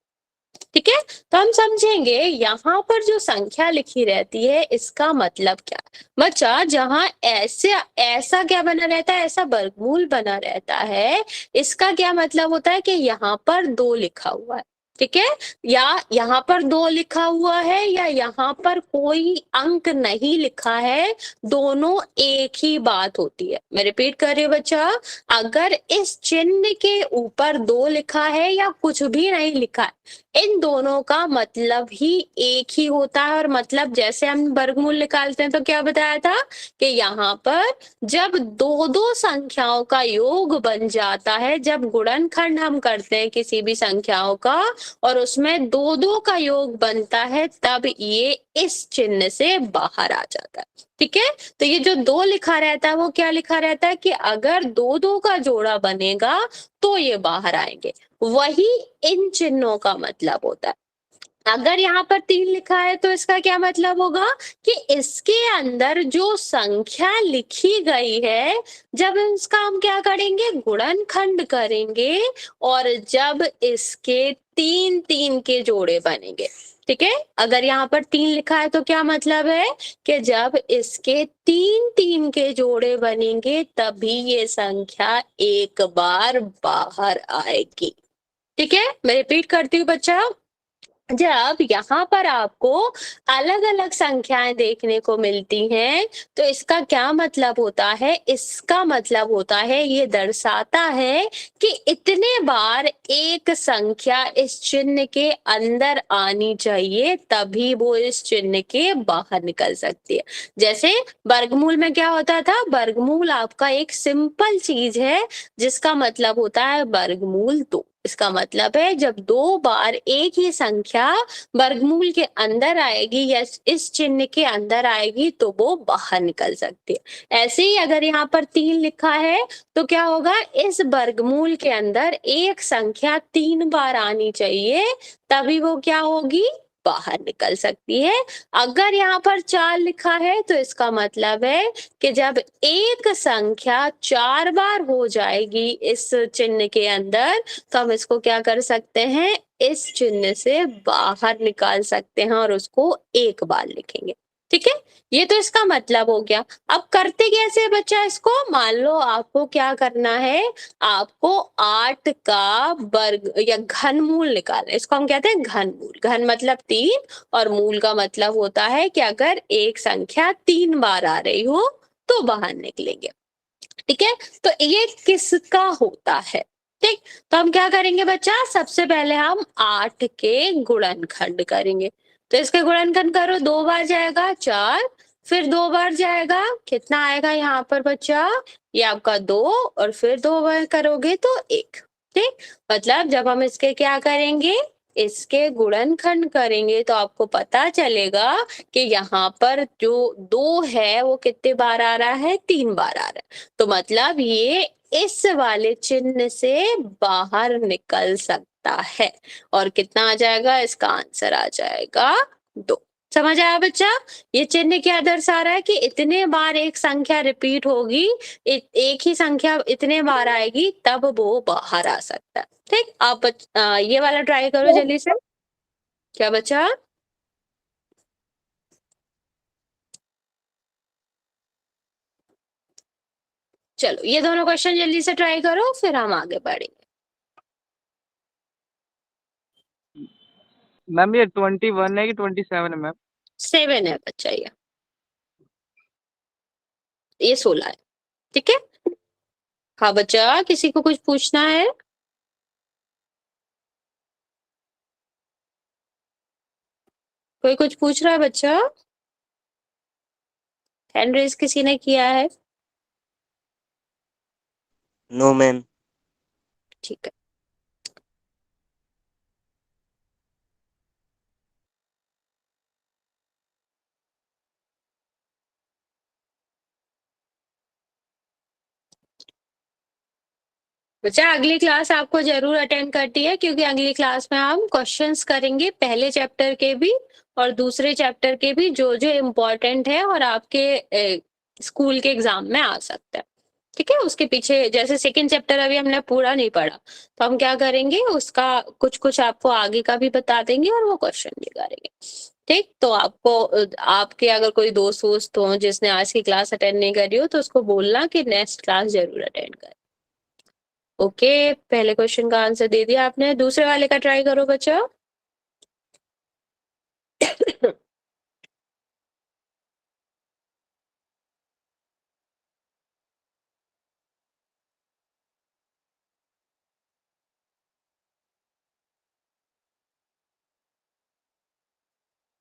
ठीक है, तो हम समझेंगे यहाँ पर जो संख्या लिखी रहती है इसका मतलब क्या है। बच्चा जहाँ ऐसे ऐसा क्या बना रहता है, ऐसा वर्गमूल बना रहता है, इसका क्या मतलब होता है कि यहाँ पर 2 लिखा हुआ है। ठीक है, या यहाँ पर 2 लिखा हुआ है या यहाँ पर कोई अंक नहीं लिखा है, दोनों एक ही बात होती है। मैं रिपीट कर रही हूँ बच्चा, अगर इस चिन्ह के ऊपर 2 लिखा है या कुछ भी नहीं लिखा है, इन दोनों का मतलब ही एक ही होता है। और मतलब जैसे हम वर्गमूल निकालते हैं तो क्या बताया था कि यहाँ पर जब दो दो संख्याओं का योग बन जाता है, जब गुणनखंड हम करते हैं किसी भी संख्याओं का और उसमें 2 का योग बनता है, तब ये इस चिन्ह से बाहर आ जाता है। ठीक है, तो ये जो 2 लिखा रहता है वो क्या लिखा रहता है कि अगर 2 का जोड़ा बनेगा तो ये बाहर आएंगे, वही इन चिन्हों का मतलब होता है। अगर यहाँ पर 3 लिखा है तो इसका क्या मतलब होगा कि इसके अंदर जो संख्या लिखी गई है, जब इसका हम क्या करेंगे, गुणनखंड करेंगे और जब इसके 3 के जोड़े बनेंगे। ठीक है, अगर यहाँ पर 3 लिखा है तो क्या मतलब है कि जब इसके 3 के जोड़े बनेंगे तभी ये संख्या एक बार बाहर आएगी। ठीक है, मैं रिपीट करती हूँ बच्चा, जब यहाँ पर आपको अलग अलग संख्याएं देखने को मिलती हैं तो इसका क्या मतलब होता है, इसका मतलब होता है, ये दर्शाता है कि इतने बार एक संख्या इस चिन्ह के अंदर आनी चाहिए, तभी वो इस चिन्ह के बाहर निकल सकती है। जैसे वर्गमूल में क्या होता था, वर्गमूल आपका एक सिंपल चीज है जिसका मतलब होता है वर्गमूल 2। इसका मतलब है जब 2 बार एक ही संख्या वर्गमूल के अंदर आएगी या इस चिन्ह के अंदर आएगी तो वो बाहर निकल सकती है। ऐसे ही अगर यहाँ पर 3 लिखा है तो क्या होगा, इस वर्गमूल के अंदर एक संख्या 3 बार आनी चाहिए, तभी वो क्या होगी, बाहर निकल सकती है। अगर यहाँ पर 4 लिखा है तो इसका मतलब है कि जब एक संख्या 4 बार हो जाएगी इस चिन्ह के अंदर तो हम इसको क्या कर सकते हैं, इस चिन्ह से बाहर निकाल सकते हैं और उसको एक बार लिखेंगे। ठीक है, ये तो इसका मतलब हो गया। अब करते कैसे बच्चा इसको, मान लो आपको क्या करना है, आपको 8 का वर्ग या घनमूल निकालना है। इसको हम कहते हैं घनमूल। घन मतलब 3 और मूल का मतलब होता है कि अगर एक संख्या 3 बार आ रही हो तो बाहर निकलेंगे। ठीक है, तो ये किसका होता है। ठीक, तो हम क्या करेंगे बच्चा, सबसे पहले हम 8 के गुणनखंड करेंगे। तो इसके गुणनखंड करो, 2 बार जाएगा 4, फिर 2 बार जाएगा, कितना आएगा यहाँ पर बच्चा, ये आपका 2, और फिर 2 बार करोगे तो 1। ठीक, मतलब जब हम इसके क्या करेंगे, इसके गुणनखंड करेंगे तो आपको पता चलेगा कि यहाँ पर जो 2 है वो कितने बार आ रहा है, 3 बार आ रहा है। तो मतलब ये इस वाले चिन्ह से बाहर निकल सकता है। और कितना आ जाएगा, इसका आंसर आ जाएगा 2। समझ आया बच्चा, ये चिन्ह क्या दर्शा रहा है कि इतने बार एक संख्या रिपीट होगी, एक ही संख्या इतने बार आएगी तब वो बाहर आ सकता है। ठीक, आप ये वाला ट्राई करो जल्दी से। क्या बच्चा, चलो ये दोनों क्वेश्चन जल्दी से ट्राई करो फिर हम आगे बढ़ेंगे। मैम ये 21 है कि 27 है मैम? 7 है बच्चा, ये 16 है। ठीक है, हाँ बच्चा, किसी को कुछ पूछना है? कोई कुछ पूछ रहा है बच्चा? हैंड रेज किसी ने किया है? No ma'am. ठीक है, बच्चा अगली क्लास आपको जरूर अटेंड करती है, क्योंकि अगली क्लास में हम क्वेश्चंस करेंगे पहले चैप्टर के भी और दूसरे चैप्टर के भी, जो जो इम्पोर्टेंट है और आपके स्कूल के एग्जाम में आ सकता है। ठीक है, उसके पीछे जैसे सेकंड चैप्टर अभी हमने पूरा नहीं पढ़ा तो हम क्या करेंगे, उसका कुछ कुछ आपको आगे का भी बता देंगे और वो क्वेश्चन भी करेंगे। ठीक, तो आपको आपके अगर कोई दोस्त वोस्त हो जिसने आज की क्लास अटेंड नहीं करी हो तो उसको बोलना कि नेक्स्ट क्लास जरूर अटेंड करें। ओके, पहले क्वेश्चन का आंसर दे दिया आपने, दूसरे वाले का ट्राई करो बच्चा।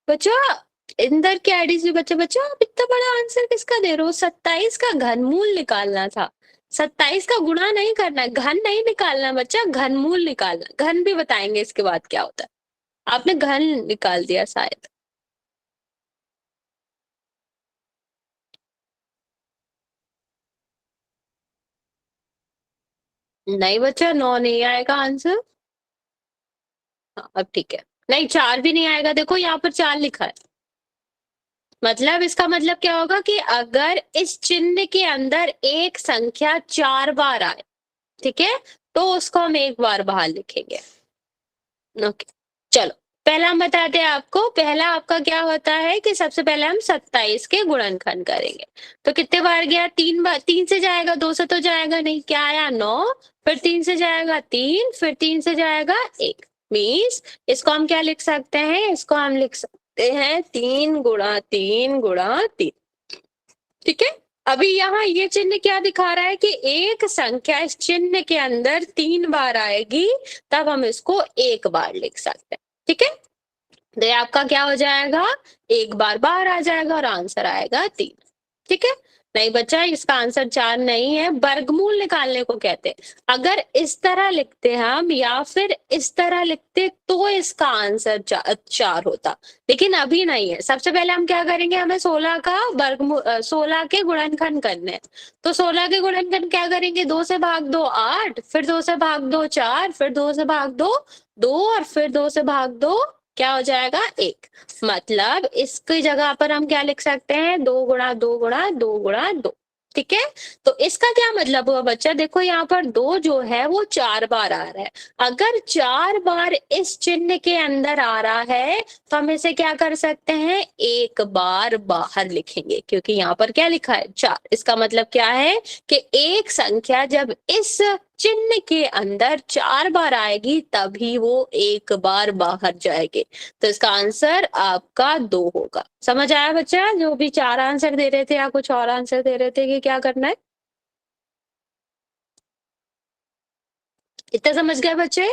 बच्चा इंदर के आईडी से, बच्चा बच्चा आप इतना बड़ा आंसर किसका दे रहे हो, 27 का घनमूल निकालना था। 27 का गुणा नहीं करना, घन नहीं निकालना बच्चा, घनमूल निकालना। घन भी बताएंगे इसके बाद क्या होता है। आपने घन निकाल दिया शायद। नहीं बच्चा, 9 नहीं आएगा आंसर। हाँ, अब ठीक है, नहीं 4 भी नहीं आएगा, देखो यहाँ पर 4 लिखा है। मतलब इसका मतलब क्या होगा कि अगर इस चिन्ह के अंदर एक संख्या 4 बार आए, ठीक है, तो उसको हम एक बार बाहर लिखेंगे। ओके, चलो पहला हम बताते हैं आपको। पहला आपका क्या होता है कि सबसे पहले हम 27 के गुणनखंड करेंगे। तो कितने बार गया, 3 बार। 3 से जाएगा, 2 से तो जाएगा नहीं, क्या आया 9, फिर 3 से जाएगा 3, फिर 3 से जाएगा 1। मीन्स इसको हम क्या लिख सकते हैं, इसको हम लिख सकते हैं 3 गुणा 3 गुणा 3। ठीक है, अभी यहाँ ये चिन्ह क्या दिखा रहा है कि एक संख्या इस चिन्ह के अंदर 3 बार आएगी, तब हम इसको एक बार लिख सकते हैं। ठीक है, तो ये आपका क्या हो जाएगा, एक बार बाहर आ जाएगा और आंसर आएगा 3। ठीक है, नहीं बच्चा, इसका आंसर 4 नहीं है, वर्गमूल निकालने को कहते हैं। अगर इस तरह लिखते हम या फिर इस तरह लिखते तो इसका आंसर 4 होता, लेकिन अभी नहीं है। सबसे पहले हम क्या करेंगे, हमें 16 का वर्गमूल 16 के गुणनखंड करने हैं। तो 16 के गुणनखंड क्या करेंगे, 2 से भाग दो 8, फिर 2 से भाग दो 4, फिर 2 से भाग दो 2 और फिर 2 से भाग दो क्या हो जाएगा 1। मतलब इसकी जगह पर हम क्या लिख सकते हैं, 2 गुणा 2 गुणा 2 गुणा 2। ठीक है, तो इसका क्या मतलब हुआ बच्चा, देखो यहाँ पर 2 जो है वो 4 बार आ रहा है। अगर 4 बार इस चिन्ह के अंदर आ रहा है तो हम इसे क्या कर सकते हैं, 1 बार बाहर लिखेंगे, क्योंकि यहाँ पर क्या लिखा है 4। इसका मतलब क्या है कि एक संख्या जब इस चिन्ह के अंदर 4 बार आएगी तभी वो 1 बार बाहर जाएगी। तो इसका आंसर आपका 2 होगा। समझ आया बच्चा, जो भी 4 आंसर दे रहे थे या कुछ और आंसर दे रहे थे कि क्या करना है, इतना समझ गए बच्चे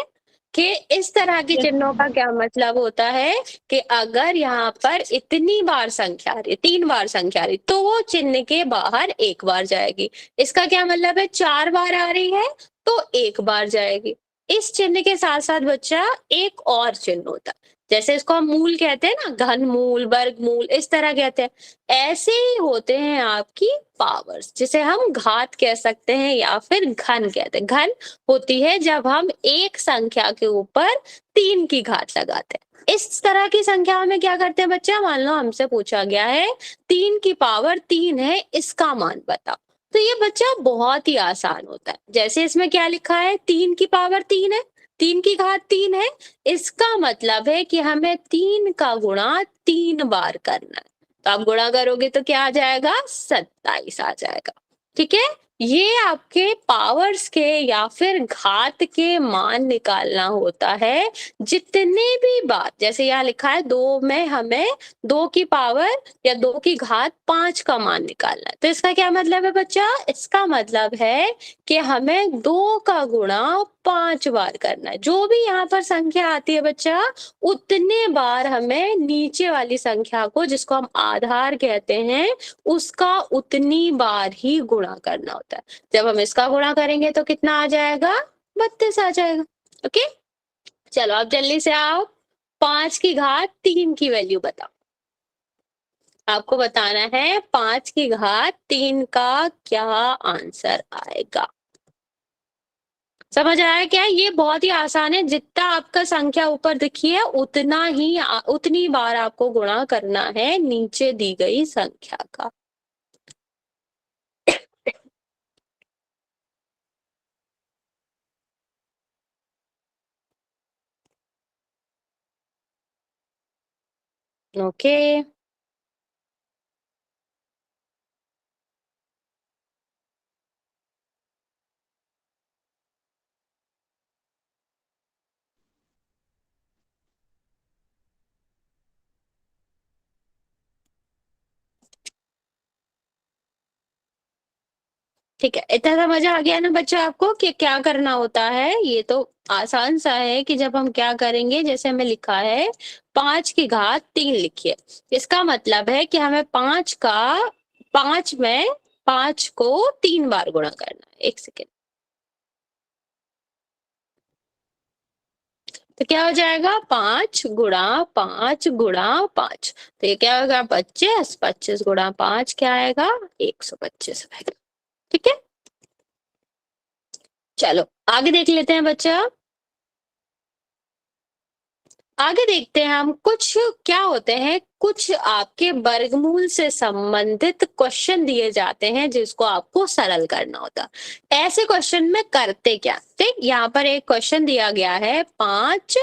कि इस तरह की चिन्हों का क्या मतलब होता है कि अगर यहाँ पर इतनी बार संख्या आ रही, 3 बार संख्या आ रही, तो वो चिन्ह के बाहर 1 बार जाएगी। इसका क्या मतलब है, 4 बार आ रही है तो 1 बार जाएगी। इस चिन्ह के साथ साथ बच्चा एक और चिन्ह होता है, जैसे इसको हम मूल कहते हैं ना, घन मूल, वर्ग मूल, इस तरह कहते हैं। ऐसे ही होते हैं आपकी पावर्स, जिसे हम घात कह सकते हैं या फिर घन कहते हैं। घन होती है जब हम एक संख्या के ऊपर 3 की घात लगाते हैं। इस तरह की संख्या में क्या करते हैं बच्चा, मान लो हमसे पूछा गया है 3 की पावर 3 है, इसका मान बताओ। तो ये बच्चा बहुत ही आसान होता है। जैसे इसमें क्या लिखा है, 3 की पावर 3 है, 3 की घात 3 है, इसका मतलब है कि हमें 3 का गुणा 3 बार करना है। तो आप गुणा करोगे तो क्या आ जाएगा, 27 आ जाएगा। ठीक है, ये आपके पावर्स के या फिर घात के मान निकालना होता है। जितने भी बार, जैसे यहाँ लिखा है 2 में हमें 2 की पावर या 2 की घात 5 का मान निकालना है। तो इसका क्या मतलब है बच्चा, इसका मतलब है कि हमें 2 का गुणा 5 बार करना है। जो भी यहाँ पर संख्या आती है बच्चा, उतने बार हमें नीचे वाली संख्या को, जिसको हम आधार कहते हैं, उसका उतनी बार ही गुणा करना होता है। जब हम इसका गुणा करेंगे तो कितना आ जाएगा, 32 आ जाएगा। ओके, चलो अब जल्दी से आओ, 5 की घात 3 की वैल्यू बताओ। आपको बताना है 5 की घात 3 का क्या आंसर आएगा। समझ आया क्या, ये बहुत ही आसान है। जितना आपका संख्या ऊपर दिखी है उतना ही उतनी बार आपको गुणा करना है नीचे दी गई संख्या का। ओके, ठीक है, इतना समझ आ गया ना बच्चा आपको कि क्या करना होता है। ये तो आसान सा है कि जब हम क्या करेंगे, जैसे हमें लिखा है 5 की घात 3 लिखिए, इसका मतलब है कि हमें 5 में 5 को 3 बार गुणा करना है। एक सेकेंड, तो क्या हो जाएगा, 5 गुणा 5 गुणा 5, तो ये क्या होगा 25, 25 गुणा 5 क्या आएगा, 125 आएगा। ठीक है, चलो आगे देख लेते हैं बच्चा। आगे देखते हैं हम, कुछ क्या होते हैं, कुछ आपके वर्गमूल से संबंधित क्वेश्चन दिए जाते हैं जिसको आपको सरल करना होता। ऐसे क्वेश्चन में करते क्या, ठीक, यहाँ पर एक क्वेश्चन दिया गया है 5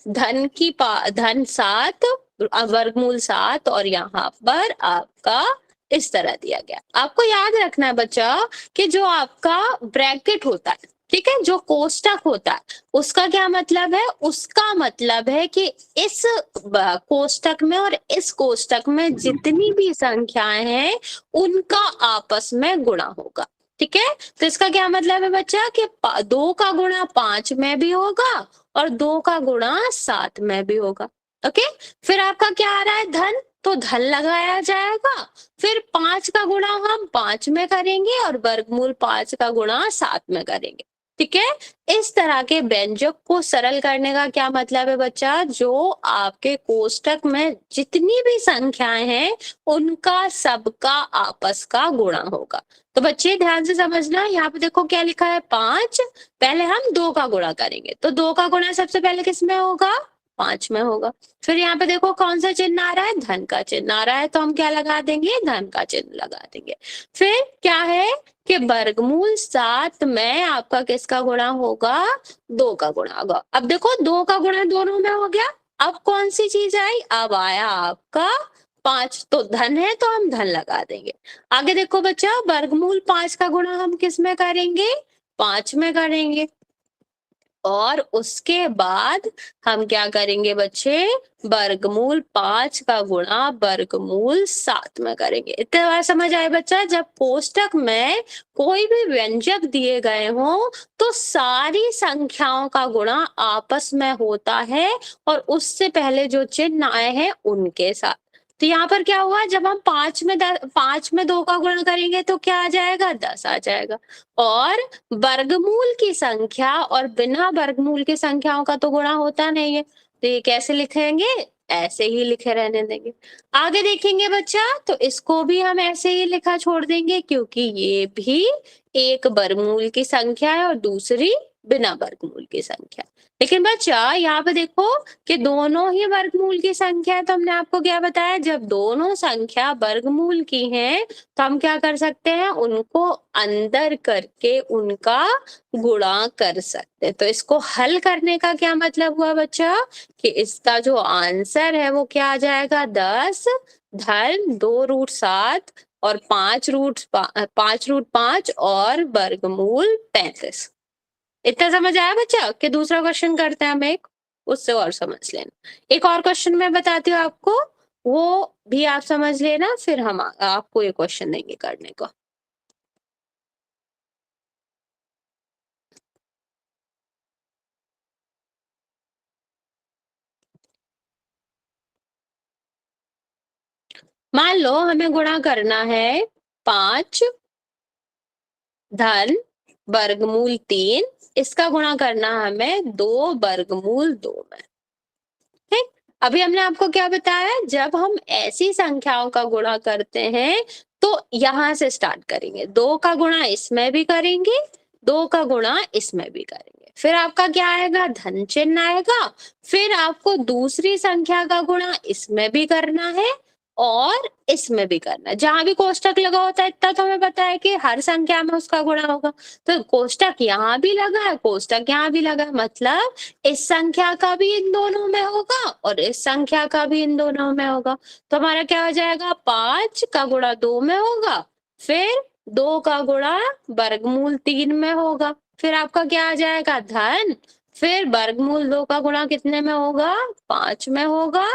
धन 7 वर्गमूल 7, और यहाँ पर आपका इस तरह दिया गया। आपको याद रखना है बच्चा कि जो आपका ब्रैकेट होता है, ठीक है, जो कोष्टक होता है, उसका क्या मतलब है, उसका मतलब है कि इस कोष्टक में और इस कोष्टक में जितनी भी संख्याएं हैं उनका आपस में गुणा होगा। ठीक है, तो इसका क्या मतलब है बच्चा कि 2 का गुणा 5 में भी होगा और 2 का गुणा 7 में भी होगा। ओके, फिर आपका क्या आ रहा है, धन तो धन लगाया जाएगा, फिर 5 का गुणा हम 5 में करेंगे और वर्गमूल 5 का गुणा 7 में करेंगे। ठीक है, इस तरह के व्यंजक को सरल करने का क्या मतलब है बच्चा, जो आपके कोष्टक में जितनी भी संख्याएं हैं उनका सबका आपस का गुणा होगा। तो बच्चे ध्यान से समझना, यहाँ पे देखो क्या लिखा है 5, पहले हम 2 का गुणा करेंगे, तो 2 का गुणा सबसे पहले किस में होगा, 5 में होगा। फिर यहाँ पे देखो कौन सा चिन्ह आ रहा है, धन का चिन्ह आ रहा है, तो हम क्या लगा देंगे, धन का चिन्ह लगा देंगे। फिर क्या है कि वर्गमूल 7 में आपका किसका गुणा होगा, 2 का गुणा होगा। अब देखो 2 का गुणा दोनों में हो गया, अब कौन सी चीज आई, अब आया आपका 5, तो धन है तो हम धन लगा देंगे। आगे देखो बच्चा, वर्गमूल 5 का गुणा हम किस में करेंगे, 5 में करेंगे, और उसके बाद हम क्या करेंगे बच्चे, वर्गमूल 5 का गुणा वर्गमूल 7 में करेंगे। इतने बार समझ आए बच्चा, जब कोष्टक में कोई भी व्यंजक दिए गए हो तो सारी संख्याओं का गुणा आपस में होता है और उससे पहले जो चिन्ह आए हैं उनके साथ। तो यहाँ पर क्या हुआ, जब हम 5 में 2 का गुणा करेंगे तो क्या आ जाएगा, 10 आ जाएगा। और वर्गमूल की संख्या और बिना वर्गमूल की संख्याओं का तो गुणा होता नहीं है, तो ये कैसे लिखेंगे, ऐसे ही लिखे रहने देंगे। आगे देखेंगे बच्चा, तो इसको भी हम ऐसे ही लिखा छोड़ देंगे, क्योंकि ये भी एक वर्गमूल की संख्या है और दूसरी बिना वर्गमूल की संख्या। लेकिन बच्चा यहाँ पे देखो कि दोनों ही वर्गमूल की संख्या है, तो हमने आपको क्या बताया, जब दोनों संख्या वर्गमूल की हैं तो हम क्या कर सकते हैं, उनको अंदर करके उनका गुणा कर सकते हैं। तो इसको हल करने का क्या मतलब हुआ बच्चा, कि इसका जो आंसर है वो क्या आ जाएगा, 10 धन 2√7 और 5√5 और वर्गमूल 35। इतना समझ आया बच्चा, कि दूसरा क्वेश्चन करते हैं हम एक, उससे और समझ लेना। एक और क्वेश्चन मैं बताती हूँ आपको, वो भी आप समझ लेना, फिर हम आपको ये क्वेश्चन देंगे करने को। मान लो हमें गुणा करना है 5 धन वर्गमूल 3, इसका गुणा करना हमें 2 वर्गमूल 2 में। ठीक, अभी हमने आपको क्या बताया, जब हम ऐसी संख्याओं का गुणा करते हैं तो यहां से स्टार्ट करेंगे, 2 का गुणा इसमें भी करेंगे, 2 का गुणा इसमें भी करेंगे, फिर आपका क्या आएगा, धन चिन्ह आएगा, फिर आपको दूसरी संख्या का गुणा इसमें भी करना है और इसमें भी करना है। जहां भी कोष्टक लगा होता है इतना तो हमें पता है कि हर संख्या में उसका गुणा होगा, तो कोष्टक यहाँ भी लगा है, कोष्टक यहाँ भी लगा है, मतलब इस संख्या का भी इन दोनों में होगा और इस संख्या का भी इन दोनों में होगा। तो हमारा क्या हो जाएगा, 5 का गुणा 2 में होगा, फिर 2 का गुणा वर्गमूल 3 में होगा, फिर आपका क्या आ जाएगा, धन, फिर वर्गमूल 2 का गुणा कितने में होगा, 5 में होगा,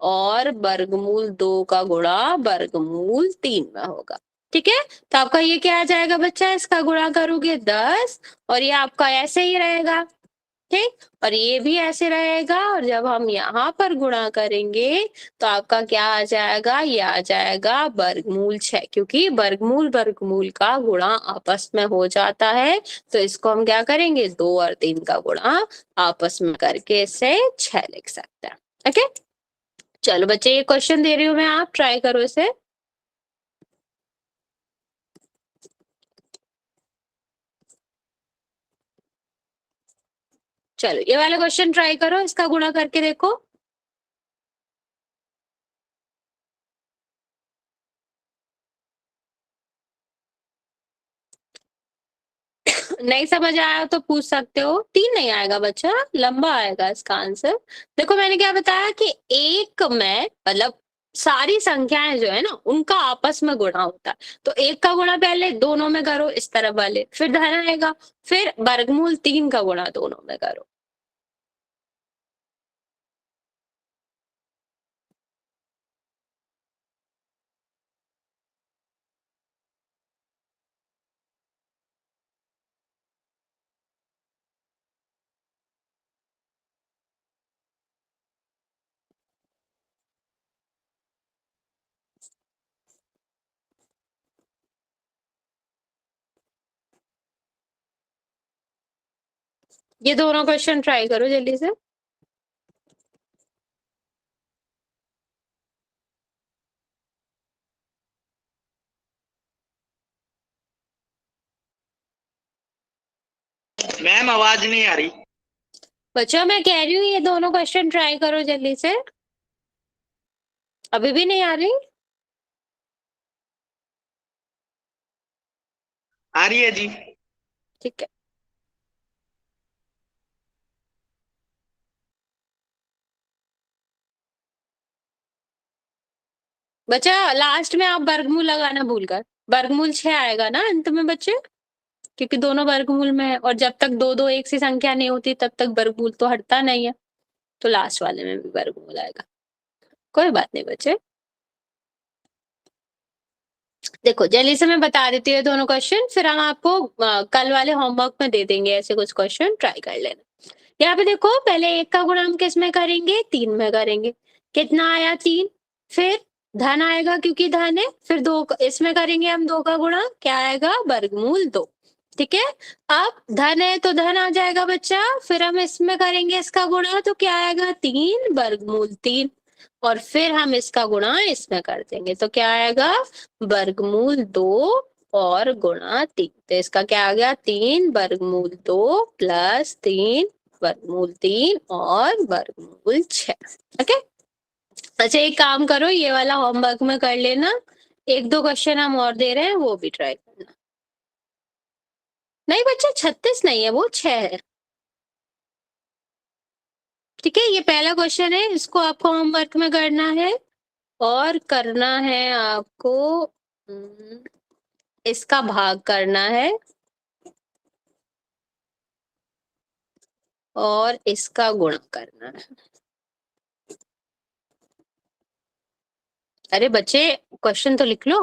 और वर्गमूल 2 का गुणा वर्गमूल 3 में होगा। ठीक है, तो आपका ये क्या आ जाएगा बच्चा, इसका गुणा करोगे 10 और ये आपका ऐसे ही रहेगा। ठीक, और ये भी ऐसे रहेगा, और जब हम यहाँ पर गुणा करेंगे तो आपका क्या आ जाएगा, ये आ जाएगा वर्गमूल 6, क्योंकि वर्गमूल वर्गमूल का गुणा आपस में हो जाता है, तो इसको हम क्या करेंगे, 2 और 3 का गुणा आपस में करके इसे 6 लिख सकते हैं। ओके, चलो बच्चे ये क्वेश्चन दे रही हूँ मैं, आप ट्राई करो इसे। चलो ये वाला क्वेश्चन ट्राई करो, इसका गुणा करके देखो। नहीं समझ आया तो पूछ सकते हो, 3 नहीं आएगा बच्चा, लंबा आएगा इसका आंसर। देखो मैंने क्या बताया कि एक में मतलब सारी संख्याएं जो है ना उनका आपस में गुणा होता है, तो एक का गुणा पहले दोनों में करो इस तरफ वाले, फिर धन आएगा, फिर वर्गमूल 3 का गुणा दोनों में करो। ये दोनों क्वेश्चन ट्राई करो जल्दी से। मैम आवाज नहीं आ रही। बच्चों मैं कह रही हूँ ये दोनों क्वेश्चन ट्राई करो जल्दी से। अभी भी नहीं आ रही? आ रही है जी। ठीक है। बच्चा लास्ट में आप वर्गमूल लगाना भूल कर, वर्गमूल 6 आएगा ना अंत में बच्चे, क्योंकि दोनों वर्गमूल में है और जब तक दो दो एक सी संख्या नहीं होती तब तक वर्गमूल तो हटता नहीं है, तो लास्ट वाले में भी वर्गमूल आएगा। कोई बात नहीं बच्चे। देखो जल्दी से मैं बता देती हूँ दोनों क्वेश्चन, फिर हम आपको कल वाले होमवर्क में दे देंगे ऐसे कुछ क्वेश्चन, ट्राई कर लेना। यहाँ पे देखो पहले 1 का गुणा हम किस में करेंगे, 3 में करेंगे। कितना आया 3, फिर धन आएगा क्योंकि धन है, फिर 2 इसमें करेंगे हम 2 का गुणा, क्या आएगा वर्गमूल 2। ठीक है, अब धन है तो धन आ जाएगा बच्चा, फिर हम इसमें करेंगे इसका गुणा तो क्या आएगा 3 वर्गमूल 3, और फिर हम इसका गुणा इसमें कर देंगे तो क्या आएगा वर्गमूल 2 और गुणा 3। तो इसका क्या आ गया 3 वर्गमूल 2 प्लस 3 वर्गमूल 3 और वर्गमूल 6। ओके, अच्छा एक काम करो ये वाला होमवर्क में कर लेना, 1-2 क्वेश्चन हम और दे रहे हैं वो भी ट्राई करना। नहीं बच्चा 36 नहीं है, वो 6 है। ठीक है, ये पहला क्वेश्चन है, इसको आपको होमवर्क में करना है और करना है आपको इसका भाग करना है और इसका गुणा करना है। अरे बच्चे क्वेश्चन तो लिख लो,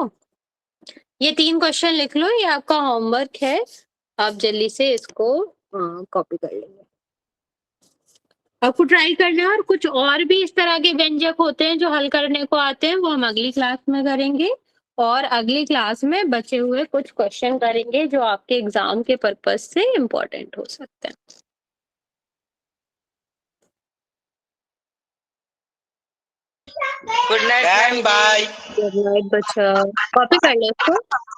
ये 3 क्वेश्चन लिख लो, ये आपका होमवर्क है, आप जल्दी से इसको कॉपी कर लेंगे। आपको ट्राई करना है, और कुछ और भी इस तरह के व्यंजक होते हैं जो हल करने को आते हैं, वो हम अगली क्लास में करेंगे, और अगली क्लास में बचे हुए कुछ क्वेश्चन करेंगे जो आपके एग्जाम के पर्पज से इम्पोर्टेंट हो सकते हैं। Good night bye. Good night बच्चा, कॉपी कर लो इसको।